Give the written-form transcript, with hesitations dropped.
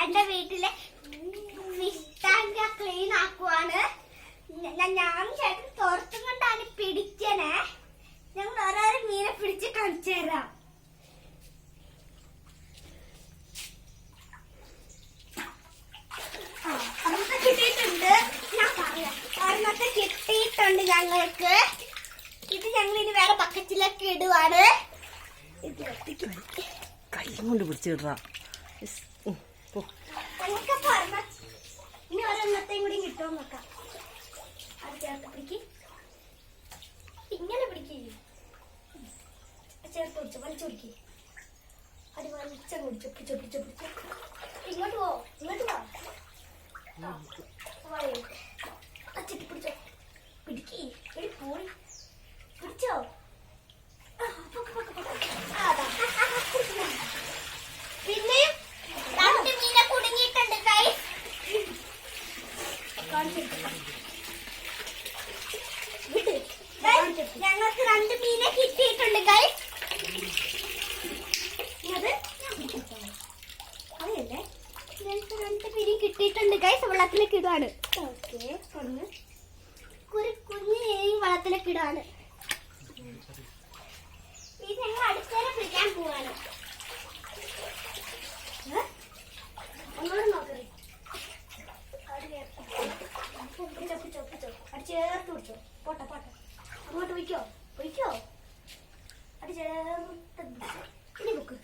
എന്റെ വീട്ടിലെ fish tank clean ആക്കുവാണ്. ഞാൻ ചേട്ടൻ പുറത്തും കൊണ്ടാണ് പിടിക്കണേ. ഞങ്ങൾ ഓരോരോ മീനെ പിടിച്ച് കാണിച്ചു തരാം. ഒരെണ്ണത്തെ കിട്ടിയിട്ടുണ്ട്. ഞാൻ പറയാം, ഒരെണ്ണത്തെ കിട്ടിയിട്ടുണ്ട് ഞങ്ങൾക്ക്. ഇത് ഞങ്ങൾ ഇനി വേറെ ബക്കറ്റിലേക്ക് ഇടുവാണ്. കൈ കൊണ്ട് പിടിച്ചിടാ. ഇനി ഒരെണ്ണത്തെയും കൂടി കിട്ടുമോ നോക്കാം. അത് ചേർത്ത് പിടിക്ക്, ഇങ്ങനെ പിടിക്ക്, ചേർത്ത് പിടിച്ചു വലിച്ചു പിടിക്ക്. അത് വലിച്ച പിടിച്ചു പിടിച്ചോ പിടിച്ചോ പിടിച്ചോ. ഇങ്ങോട്ട് പോ, ഇങ്ങോട്ട് പോ. അച്ചിട്ട് പിടിച്ചോ, പിടിക്ക്, പോയി പിടിച്ചോ. പിന്നെയും രണ്ട് മീനെ കുടുങ്ങിയിട്ടുണ്ട്. ഞങ്ങൾക്ക് രണ്ട് മീനെ കിട്ടിയിട്ടുണ്ട് ഗൈസ്. അതല്ലേ ഞങ്ങൾക്ക് രണ്ട് മീനെ കിട്ടിയിട്ടുണ്ട് ഗൈസ്. വെള്ളത്തിലേക്ക് ഇടുവാണ്. ഓക്കെ, കുഞ്ഞ് വെള്ളത്തിലേക്ക് ഇടുവാണ്. ഇത് ഞങ്ങൾ അടുത്തേക്ക് പിടിക്കാൻ പോവാണ്. ഒന്നോട് നോക്കറി, അത് ചേർത്ത് പിടിച്ചോ. പോട്ടെ പോട്ടെ, അങ്ങോട്ട് വയ്ക്കോ വയ്ക്കോ. അത് ചേർത്ത് ഇനി ബുക്ക്